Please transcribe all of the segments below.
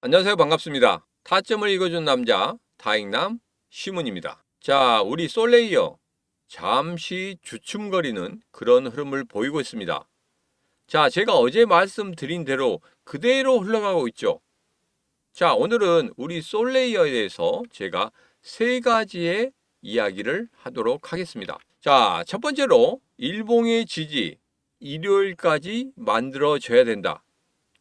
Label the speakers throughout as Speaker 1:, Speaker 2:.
Speaker 1: 안녕하세요. 반갑습니다. 타점을 읽어준 남자 다익남 시문입니다. 자, 우리 솔레이어 잠시 주춤거리는 그런 흐름을 보이고 있습니다. 자, 제가 어제 말씀드린 대로 그대로 흘러가고 있죠. 자, 오늘은 우리 솔레이어에 대해서 제가 세 가지의 이야기를 하도록 하겠습니다. 자, 첫 번째로 일봉의 지지 일요일까지 만들어져야 된다.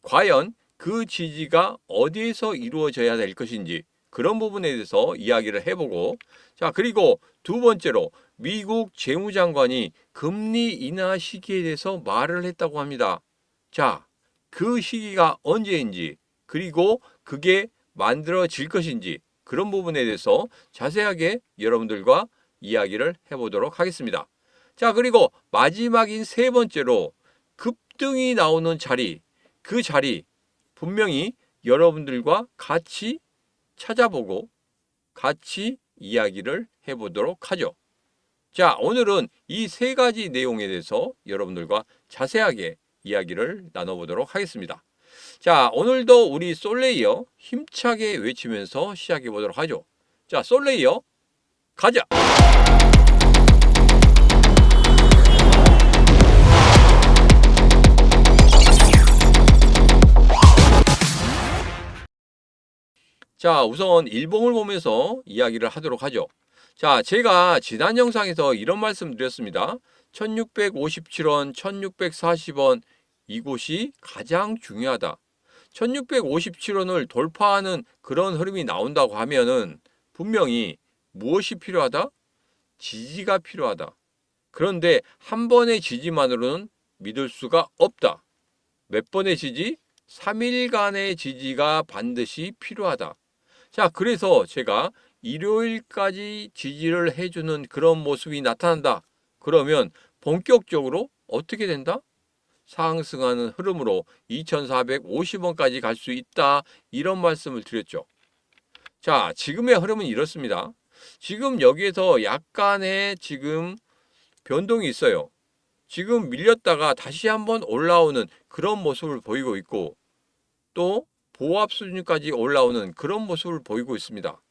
Speaker 1: 과연 그 지지가 어디에서 이루어져야 될 것인지 그런 부분에 대해서 이야기를 해보고, 자, 그리고 두 번째로 미국 재무장관이 금리 인하 시기에 대해서 말을 했다고 합니다. 자, 그 시기가 언제인지, 그리고 그게 만들어질 것인지 그런 부분에 대해서 자세하게 여러분들과 이야기를 해보도록 하겠습니다. 자, 그리고 마지막인 세 번째로 급등이 나오는 자리, 그 자리 분명히 여러분들과 같이 찾아보고 같이 이야기를 해보도록 하죠. 자, 오늘은 이 세 가지 내용에 대해서 여러분들과 자세하게 이야기를 나눠보도록 하겠습니다. 자, 오늘도 우리 솔레이어 힘차게 외치면서 시작해 보도록 하죠. 자, 솔레이어 가자! 자, 우선 일봉을 보면서 이야기를 하도록 하죠. 자, 제가 지난 영상에서 이런 말씀 드렸습니다. 1657원, 1640원 이곳이 가장 중요하다. 1657원을 돌파하는 그런 흐름이 나온다고 하면은 분명히 무엇이 필요하다? 지지가 필요하다. 그런데 한 번의 지지만으로는 믿을 수가 없다. 몇 번의 지지? 3일간의 지지가 반드시 필요하다. 자, 그래서 제가 일요일까지 지지를 해주는 그런 모습이 나타난다. 그러면 본격적으로 어떻게 된다? 상승하는 흐름으로 2450원까지 갈 수 있다. 이런 말씀을 드렸죠. 자, 지금의 흐름은 이렇습니다. 지금 여기에서 약간의 지금 변동이 있어요. 지금 밀렸다가 다시 한번 올라오는 그런 모습을 보이고 있고, 또 보합 수준까지 올라오는 그런 모습을 보이고 있습니다.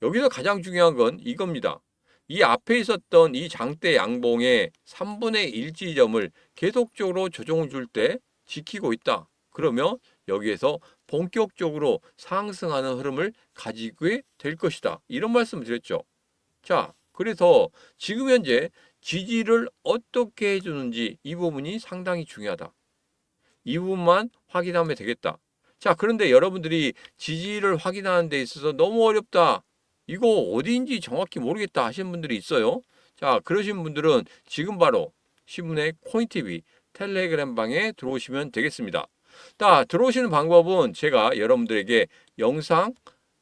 Speaker 1: 여기서 가장 중요한 건 이겁니다. 이 앞에 있었던 이 장대 양봉의 3분의 1 지점을 계속적으로 조정을 줄 때 지키고 있다. 그러면 여기에서 본격적으로 상승하는 흐름을 가지게 될 것이다. 이런 말씀을 드렸죠. 자, 그래서 지금 현재 지지를 어떻게 해주는지 이 부분이 상당히 중요하다. 이 부분만 확인하면 되겠다. 자, 그런데 여러분들이 지지를 확인하는 데 있어서 너무 어렵다. 이거 어디인지 정확히 모르겠다 하시는 분들이 있어요. 자, 그러신 분들은 지금 바로 신문의 코인TV 텔레그램 방에 들어오시면 되겠습니다. 자, 들어오시는 방법은 제가 여러분들에게 영상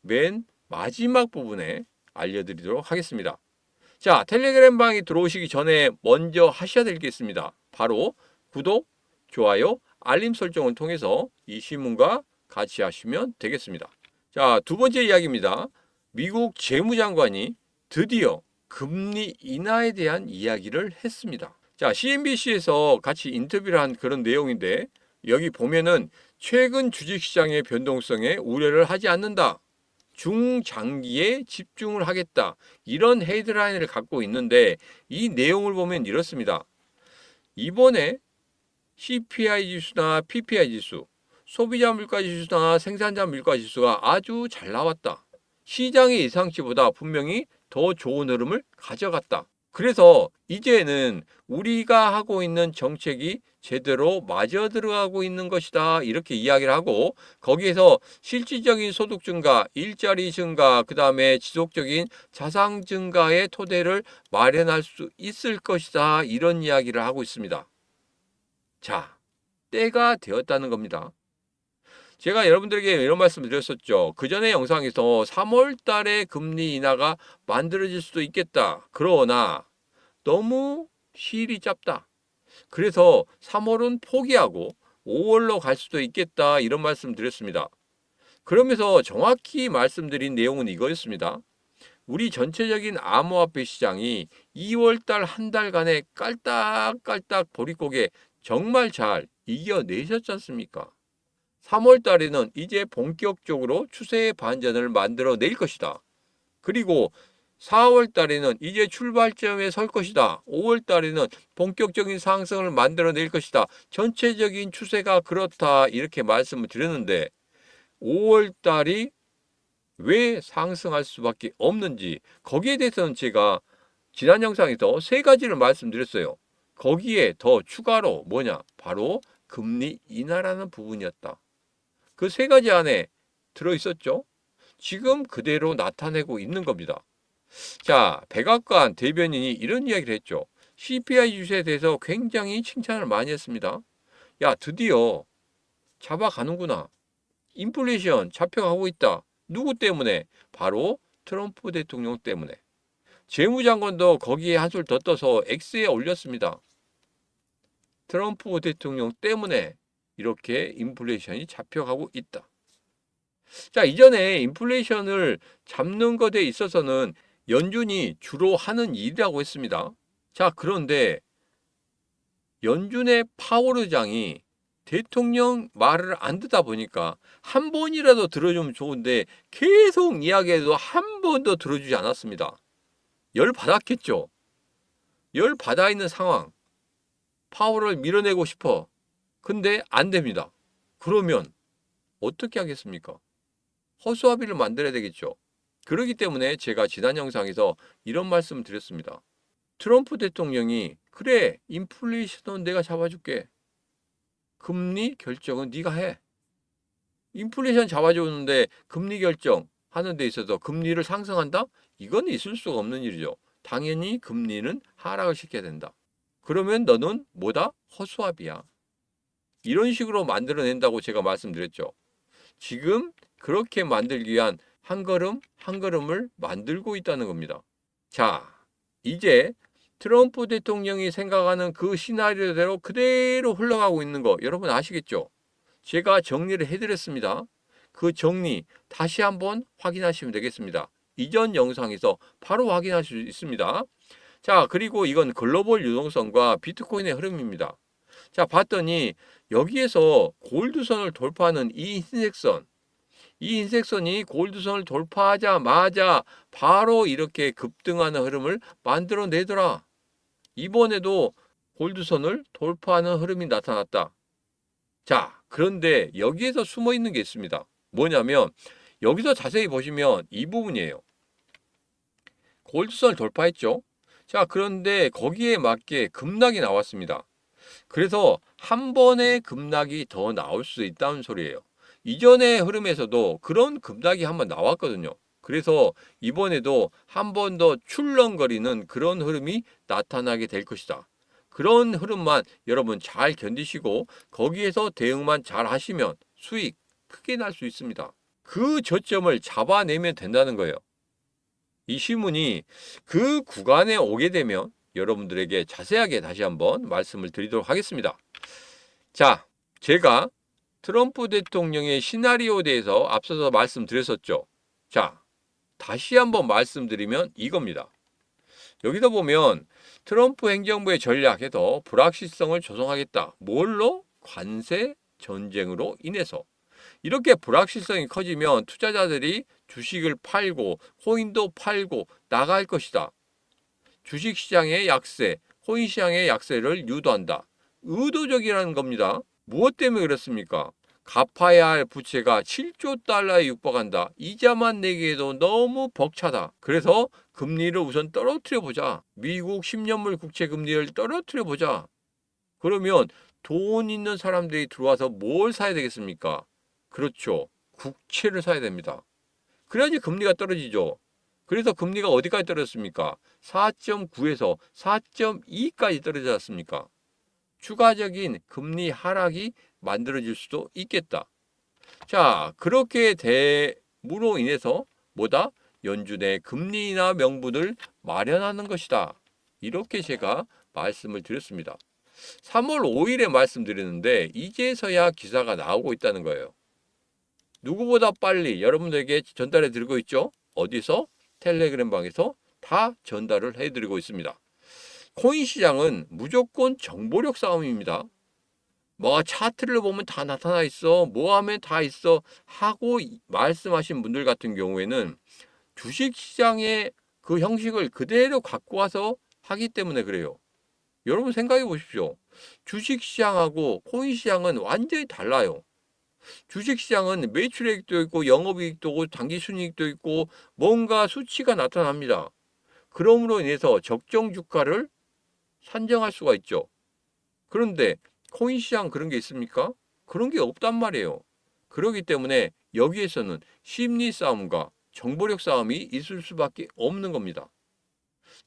Speaker 1: 맨 마지막 부분에 알려드리도록 하겠습니다. 자, 텔레그램 방에 들어오시기 전에 먼저 하셔야 될 게 있습니다. 바로 구독, 좋아요, 알림 설정을 통해서 이 신문과 같이 하시면 되겠습니다. 자, 두 번째 이야기입니다. 미국 재무장관이 드디어 금리 인하에 대한 이야기를 했습니다. 자, CNBC에서 같이 인터뷰를 한 그런 내용인데, 여기 보면은 최근 주식시장의 변동성에 우려를 하지 않는다. 중장기에 집중을 하겠다. 이런 헤드라인을 갖고 있는데, 이 내용을 보면 이렇습니다. 이번에 CPI 지수나 PPI 지수, 소비자 물가 지수나 생산자 물가 지수가 아주 잘 나왔다. 시장의 예상치보다 분명히 더 좋은 흐름을 가져갔다. 그래서 이제는 우리가 하고 있는 정책이 제대로 맞아 들어가고 있는 것이다. 이렇게 이야기를 하고, 거기에서 실질적인 소득 증가, 일자리 증가, 그 다음에 지속적인 자산 증가의 토대를 마련할 수 있을 것이다. 이런 이야기를 하고 있습니다. 자, 때가 되었다는 겁니다. 제가 여러분들에게 이런 말씀을 드렸었죠. 그 전에 영상에서 3월 달에 금리 인하가 만들어질 수도 있겠다. 그러나 너무 시일이 짧다. 그래서 3월은 포기하고 5월로 갈 수도 있겠다. 이런 말씀 드렸습니다. 그러면서 정확히 말씀드린 내용은 이거였습니다. 우리 전체적인 암호화폐 시장이 2월 달 한 달간의 깔딱깔딱 보릿고개 정말 잘 이겨내셨지 않습니까? 3월 달에는 이제 본격적으로 추세의 반전을 만들어낼 것이다. 그리고 4월 달에는 이제 출발점에 설 것이다. 5월 달에는 본격적인 상승을 만들어낼 것이다. 전체적인 추세가 그렇다. 이렇게 말씀을 드렸는데 5월 달이 왜 상승할 수밖에 없는지 거기에 대해서는 제가 지난 영상에서 세 가지를 말씀드렸어요. 거기에 더 추가로 뭐냐? 바로 금리 인하라는 부분이었다. 그 세 가지 안에 들어있었죠. 지금 그대로 나타내고 있는 겁니다. 자, 백악관 대변인이 이런 이야기를 했죠. CPI 유세에 대해서 굉장히 칭찬을 많이 했습니다. 야, 드디어 잡아가는구나. 인플레이션 잡혀가고 있다. 누구 때문에? 바로 트럼프 대통령 때문에. 재무장관도 거기에 한술 더 떠서 X에 올렸습니다. 트럼프 대통령 때문에 이렇게 인플레이션이 잡혀가고 있다. 자, 이전에 인플레이션을 잡는 것에 있어서는 연준이 주로 하는 일이라고 했습니다. 자, 그런데 연준의 파월 의장이 대통령 말을 안 듣다 보니까 한 번이라도 들어주면 좋은데 계속 이야기해도 한 번도 들어주지 않았습니다. 열 받았겠죠. 열 받아 있는 상황. 파월을 밀어내고 싶어. 근데 안 됩니다. 그러면 어떻게 하겠습니까? 허수아비를 만들어야 되겠죠. 그렇기 때문에 제가 지난 영상에서 이런 말씀을 드렸습니다. 트럼프 대통령이 그래, 인플레이션은 내가 잡아줄게. 금리 결정은 네가 해. 인플레이션 잡아주는데 금리 결정 하는 데 있어서 금리를 상승한다? 이건 있을 수가 없는 일이죠. 당연히 금리는 하락을 시켜야 된다. 그러면 너는 뭐다? 허수아비야. 이런 식으로 만들어낸다고 제가 말씀드렸죠. 지금 그렇게 만들기 위한 한 걸음 한 걸음을 만들고 있다는 겁니다. 자, 이제 트럼프 대통령이 생각하는 그 시나리오대로 그대로 흘러가고 있는 거 여러분 아시겠죠? 제가 정리를 해드렸습니다. 그 정리 다시 한번 확인하시면 되겠습니다. 이전 영상에서 바로 확인할 수 있습니다. 자, 그리고 이건 글로벌 유동성과 비트코인의 흐름입니다. 자, 봤더니 여기에서 골드선을 돌파하는 이 흰색선, 이 흰색선이 골드선을 돌파하자마자 바로 이렇게 급등하는 흐름을 만들어내더라. 이번에도 골드선을 돌파하는 흐름이 나타났다. 자, 그런데 여기에서 숨어 있는 게 있습니다. 뭐냐면 여기서 자세히 보시면 이 부분이에요. 골드선을 돌파했죠. 자, 그런데 거기에 맞게 급락이 나왔습니다. 그래서 한 번의 급락이 더 나올 수 있다는 소리예요. 이전의 흐름에서도 그런 급락이 한번 나왔거든요. 그래서 이번에도 한 번 더 출렁거리는 그런 흐름이 나타나게 될 것이다. 그런 흐름만 여러분 잘 견디시고 거기에서 대응만 잘 하시면 수익 크게 날 수 있습니다. 그 저점을 잡아내면 된다는 거예요. 이 신문이 그 구간에 오게 되면 여러분들에게 자세하게 다시 한번 말씀을 드리도록 하겠습니다. 자, 제가 트럼프 대통령의 시나리오에 대해서 앞서서 말씀드렸었죠. 자, 다시 한번 말씀드리면 이겁니다. 여기서 보면 트럼프 행정부의 전략에서 불확실성을 조성하겠다. 뭘로? 관세 전쟁으로 인해서. 이렇게 불확실성이 커지면 투자자들이 주식을 팔고 코인도 팔고 나갈 것이다. 주식시장의 약세, 코인시장의 약세를 유도한다. 의도적이라는 겁니다. 무엇 때문에 그렇습니까? 갚아야 할 부채가 7조 달러에 육박한다. 이자만 내기에도 너무 벅차다. 그래서 금리를 우선 떨어뜨려 보자. 미국 10년물 국채 금리를 떨어뜨려 보자. 그러면 돈 있는 사람들이 들어와서 뭘 사야 되겠습니까? 그렇죠. 국채를 사야 됩니다. 그래야지 금리가 떨어지죠. 그래서 금리가 어디까지 떨어졌습니까? 4.9에서 4.2까지 떨어지지 않습니까? 추가적인 금리 하락이 만들어질 수도 있겠다. 자, 그렇게 됨으로 인해서 뭐다? 연준의 금리 인하 명분을 마련하는 것이다. 이렇게 제가 말씀을 드렸습니다. 3월 5일에 말씀드렸는데 이제서야 기사가 나오고 있다는 거예요. 누구보다 빨리 여러분들에게 전달해 드리고 있죠. 어디서? 텔레그램 방에서 다 전달을 해드리고 있습니다. 코인 시장은 무조건 정보력 싸움입니다. 뭐 차트를 보면 다 나타나 있어. 뭐 하면 다 있어. 하고 말씀하신 분들 같은 경우에는 주식 시장의 그 형식을 그대로 갖고 와서 하기 때문에 그래요. 여러분 생각해 보십시오. 주식 시장하고 코인 시장은 완전히 달라요. 주식 시장은 매출액도 있고 영업이익도 있고 당기순이익도 있고 뭔가 수치가 나타납니다. 그러므로 인해서 적정 주가를 산정할 수가 있죠. 그런데 코인 시장 그런 게 있습니까? 그런 게 없단 말이에요. 그렇기 때문에 여기에서는 심리 싸움과 정보력 싸움이 있을 수밖에 없는 겁니다.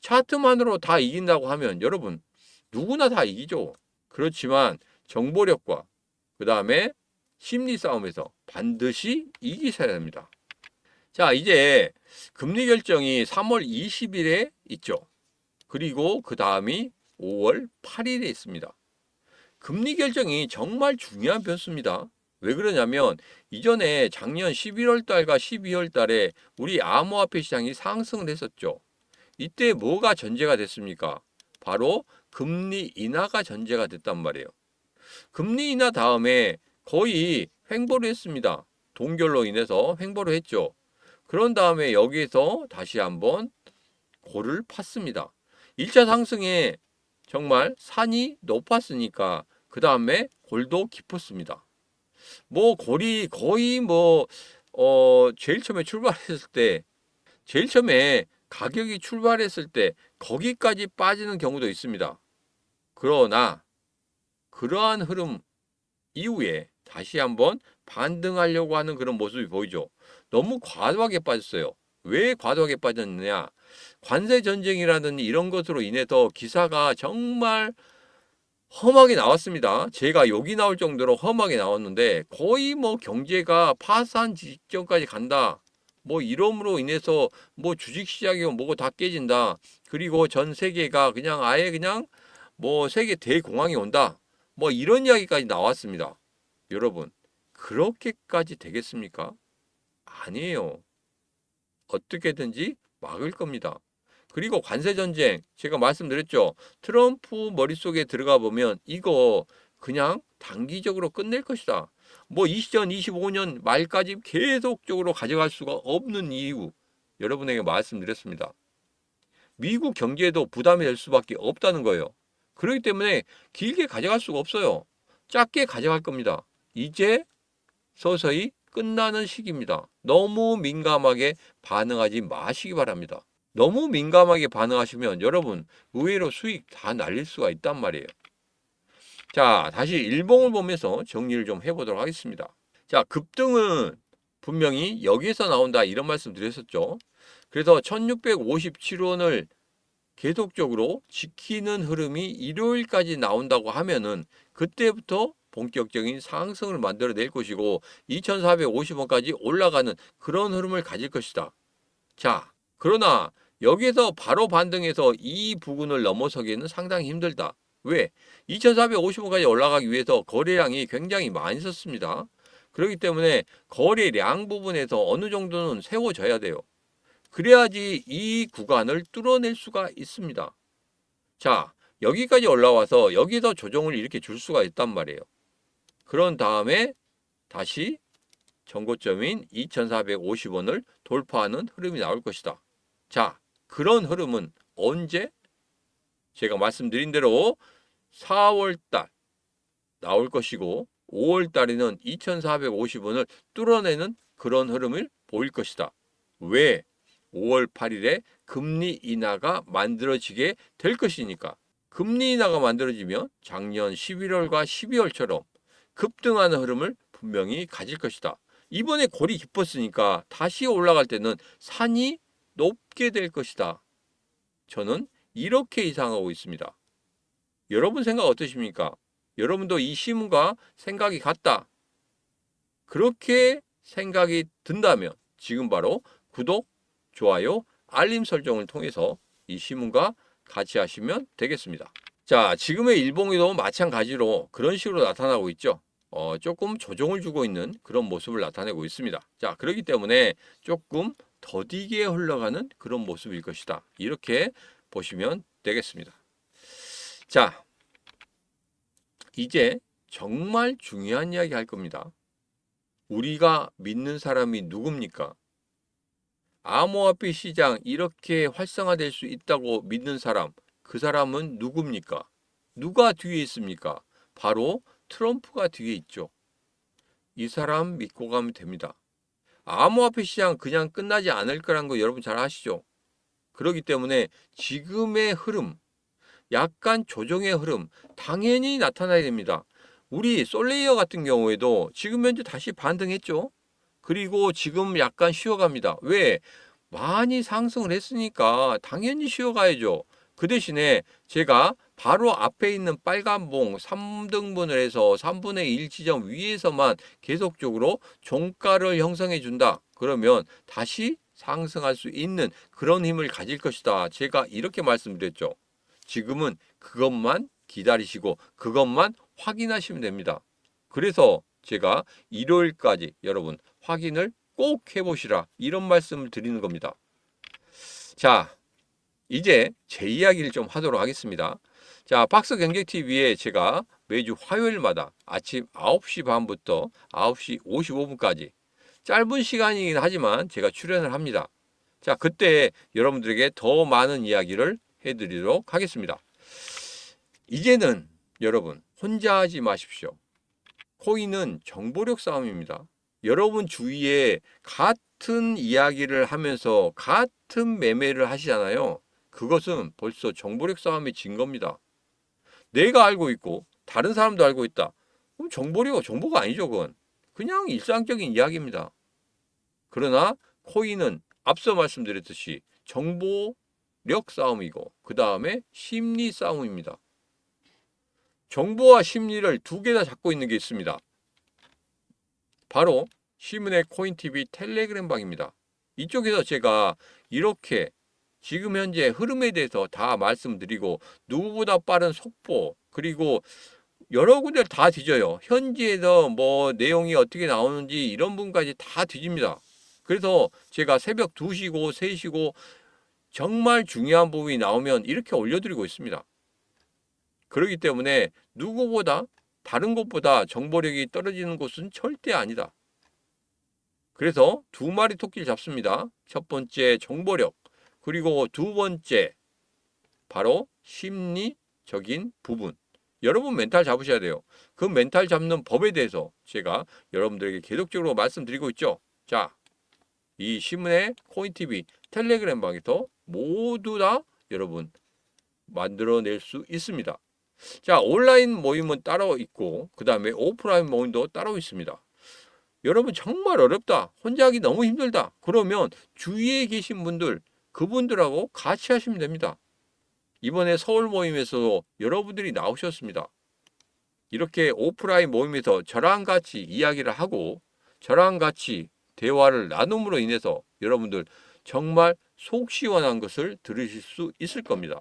Speaker 1: 차트만으로 다 이긴다고 하면 여러분 누구나 다 이기죠. 그렇지만 정보력과 그 다음에 심리 싸움에서 반드시 이기셔야 합니다. 자, 이제 금리 결정이 3월 20일에 있죠. 그리고 그 다음이 5월 8일에 있습니다. 금리 결정이 정말 중요한 변수입니다. 왜 그러냐면 이전에 작년 11월 달과 12월 달에 우리 암호화폐 시장이 상승을 했었죠. 이때 뭐가 전제가 됐습니까? 바로 금리 인하가 전제가 됐단 말이에요. 금리 인하 다음에 거의 횡보를 했습니다. 동결로 인해서 횡보를 했죠. 그런 다음에 여기에서 다시 한번 골을 팠습니다. 1차 상승에 정말 산이 높았으니까 그 다음에 골도 깊었습니다. 뭐 골이 거의 제일 처음에 출발했을 때 제일 처음에 가격이 출발했을 때 거기까지 빠지는 경우도 있습니다. 그러나 그러한 흐름 이후에 다시 한번 반등하려고 하는 그런 모습이 보이죠. 너무 과도하게 빠졌어요. 왜 과도하게 빠졌느냐? 관세 전쟁이라든지 이런 것으로 인해서 기사가 정말 험하게 나왔습니다. 제가 욕이 나올 정도로 험하게 나왔는데 거의 뭐 경제가 파산 직전까지 간다. 뭐 이름으로 인해서 뭐 주식시장이고 뭐고 다 깨진다. 그리고 전 세계가 그냥 아예 그냥 뭐 세계 대공황이 온다. 뭐 이런 이야기까지 나왔습니다. 여러분, 그렇게까지 되겠습니까? 아니에요. 어떻게든지 막을 겁니다. 그리고 관세 전쟁 제가 말씀드렸죠. 트럼프 머릿속에 들어가 보면 이거 그냥 단기적으로 끝낼 것이다. 뭐 2025년 말까지 계속적으로 가져갈 수가 없는 이유 여러분에게 말씀드렸습니다. 미국 경제에도 부담이 될 수밖에 없다는 거예요. 그렇기 때문에 길게 가져갈 수가 없어요. 짧게 가져갈 겁니다. 이제 서서히 끝나는 시기입니다. 너무 민감하게 반응하지 마시기 바랍니다. 너무 민감하게 반응하시면 여러분 의외로 수익 다 날릴 수가 있단 말이에요. 자, 다시 일봉을 보면서 정리를 좀 해보도록 하겠습니다. 자, 급등은 분명히 여기에서 나온다 이런 말씀 드렸었죠. 그래서 1657원을 계속적으로 지키는 흐름이 일요일까지 나온다고 하면은 그때부터 본격적인 상승을 만들어낼 것이고 2450원까지 올라가는 그런 흐름을 가질 것이다. 자, 그러나 여기에서 바로 반등해서 이 부근을 넘어서기에는 상당히 힘들다. 왜? 2450원까지 올라가기 위해서 거래량이 굉장히 많이 썼습니다. 그렇기 때문에 거래량 부분에서 어느 정도는 세워져야 돼요. 그래야지 이 구간을 뚫어낼 수가 있습니다. 자, 여기까지 올라와서 여기서 조정을 이렇게 줄 수가 있단 말이에요. 그런 다음에 다시 전고점인 2450원을 돌파하는 흐름이 나올 것이다. 자, 그런 흐름은 언제? 제가 말씀드린 대로 4월달 나올 것이고 5월달에는 2450원을 뚫어내는 그런 흐름을 보일 것이다. 왜? 5월 8일에 금리 인하가 만들어지게 될 것이니까. 금리 인하가 만들어지면 작년 11월과 12월처럼 급등하는 흐름을 분명히 가질 것이다. 이번에 골이 깊었으니까 다시 올라갈 때는 산이 높게 될 것이다. 저는 이렇게 예상하고 있습니다. 여러분 생각 어떠십니까? 여러분도 이 시문과 생각이 같다. 그렇게 생각이 든다면 지금 바로 구독, 좋아요, 알림 설정을 통해서 이 시문과 같이 하시면 되겠습니다. 자, 지금의 일봉에도 마찬가지로 그런 식으로 나타나고 있죠. 조금 조정을 주고 있는 그런 모습을 나타내고 있습니다. 자, 그렇기 때문에 조금 더디게 흘러가는 그런 모습일 것이다. 이렇게 보시면 되겠습니다. 자, 이제 정말 중요한 이야기 할 겁니다. 우리가 믿는 사람이 누굽니까? 암호화폐 시장 이렇게 활성화될 수 있다고 믿는 사람, 그 사람은 누굽니까? 누가 뒤에 있습니까? 바로 트럼프가 뒤에 있죠. 이 사람 믿고 가면 됩니다. 암호화폐 시장 그냥 끝나지 않을 거란 거 여러분 잘 아시죠? 그렇기 때문에 지금의 흐름, 약간 조정의 흐름 당연히 나타나야 됩니다. 우리 솔레이어 같은 경우에도 지금 현재 다시 반등했죠. 그리고 지금 약간 쉬어갑니다. 왜? 많이 상승을 했으니까 당연히 쉬어가야죠. 그 대신에 제가 바로 앞에 있는 빨간 봉 3등분을 해서 3분의 1 지점 위에서만 계속적으로 종가를 형성해 준다. 그러면 다시 상승할 수 있는 그런 힘을 가질 것이다. 제가 이렇게 말씀드렸죠. 지금은 그것만 기다리시고 그것만 확인하시면 됩니다. 그래서 제가 일요일까지 여러분 확인을 꼭 해보시라 이런 말씀을 드리는 겁니다. 자, 이제 제 이야기를 좀 하도록 하겠습니다. 자, 박스경제TV에 제가 매주 화요일마다 아침 9시 반부터 9시 55분까지 짧은 시간이긴 하지만 제가 출연을 합니다. 자, 그때 여러분들에게 더 많은 이야기를 해드리도록 하겠습니다. 이제는 여러분 혼자 하지 마십시오. 코인은 정보력 싸움입니다. 여러분 주위에 같은 이야기를 하면서 같은 매매를 하시잖아요. 그것은 벌써 정보력 싸움에 진 겁니다. 내가 알고 있고 다른 사람도 알고 있다. 그럼 정보가 아니죠. 그건 그냥 일상적인 이야기입니다. 그러나 코인은 앞서 말씀드렸듯이 정보력 싸움이고 그 다음에 심리 싸움입니다. 정보와 심리를 두 개 다 잡고 있는 게 있습니다. 바로 시문의 코인TV 텔레그램 방입니다. 이쪽에서 제가 이렇게 지금 현재 흐름에 대해서 다 말씀드리고 누구보다 빠른 속보 그리고 여러 군데를 다 뒤져요. 현지에서 뭐 내용이 어떻게 나오는지 이런 부분까지 다 뒤집니다. 그래서 제가 새벽 2시고 3시고 정말 중요한 부분이 나오면 이렇게 올려드리고 있습니다. 그렇기 때문에 누구보다 다른 곳보다 정보력이 떨어지는 곳은 절대 아니다. 그래서 두 마리 토끼를 잡습니다. 첫 번째 정보력, 그리고 두 번째 바로 심리적인 부분. 여러분 멘탈 잡으셔야 돼요. 그 멘탈 잡는 법에 대해서 제가 여러분들에게 계속적으로 말씀드리고 있죠. 자, 이 시문의 코인TV 텔레그램 방에서 모두 다 여러분 만들어낼 수 있습니다. 자, 온라인 모임은 따로 있고 그 다음에 오프라인 모임도 따로 있습니다. 여러분 정말 어렵다. 혼자 하기 너무 힘들다. 그러면 주위에 계신 분들 그분들하고 같이 하시면 됩니다. 이번에 서울 모임에서 여러분들이 나오셨습니다. 이렇게 오프라인 모임에서 저랑 같이 이야기를 하고 저랑 같이 대화를 나눔으로 인해서 여러분들 정말 속 시원한 것을 들으실 수 있을 겁니다.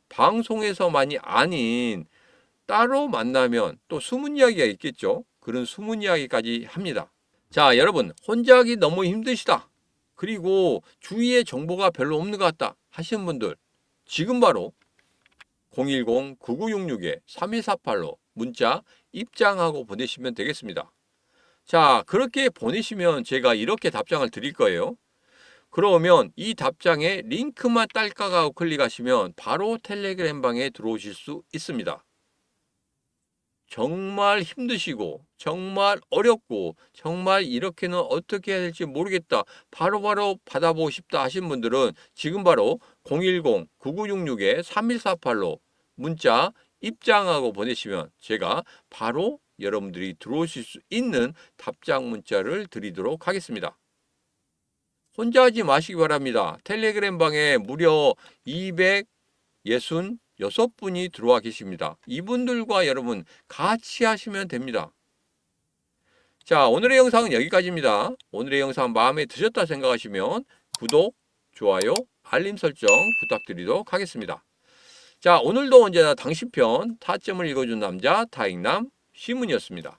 Speaker 1: 방송에서만이 아닌 따로 만나면 또 숨은 이야기가 있겠죠. 그런 숨은 이야기까지 합니다. 자, 여러분 혼자 하기 너무 힘드시다. 그리고 주위에 정보가 별로 없는 것 같다 하시는 분들 지금 바로 010-9966-3148로 문자 입장하고 보내시면 되겠습니다. 자, 그렇게 보내시면 제가 이렇게 답장을 드릴 거예요. 그러면 이 답장에 링크만 딸깍하고 클릭하시면 바로 텔레그램 방에 들어오실 수 있습니다. 정말 힘드시고 정말 어렵고 정말 이렇게는 어떻게 해야 될지 모르겠다. 바로바로 받아보고 싶다 하신 분들은 지금 바로 010-9966-3148로 문자 입장하고 보내시면 제가 바로 여러분들이 들어오실 수 있는 답장 문자를 드리도록 하겠습니다. 혼자 하지 마시기 바랍니다. 텔레그램 방에 무려 266분이 들어와 계십니다. 이분들과 여러분 같이 하시면 됩니다. 자, 오늘의 영상은 여기까지입니다. 오늘의 영상 마음에 드셨다 생각하시면 구독, 좋아요, 알림 설정 부탁드리도록 하겠습니다. 자, 오늘도 언제나 당신 편 타점을 읽어준 남자 타익남 시문이었습니다.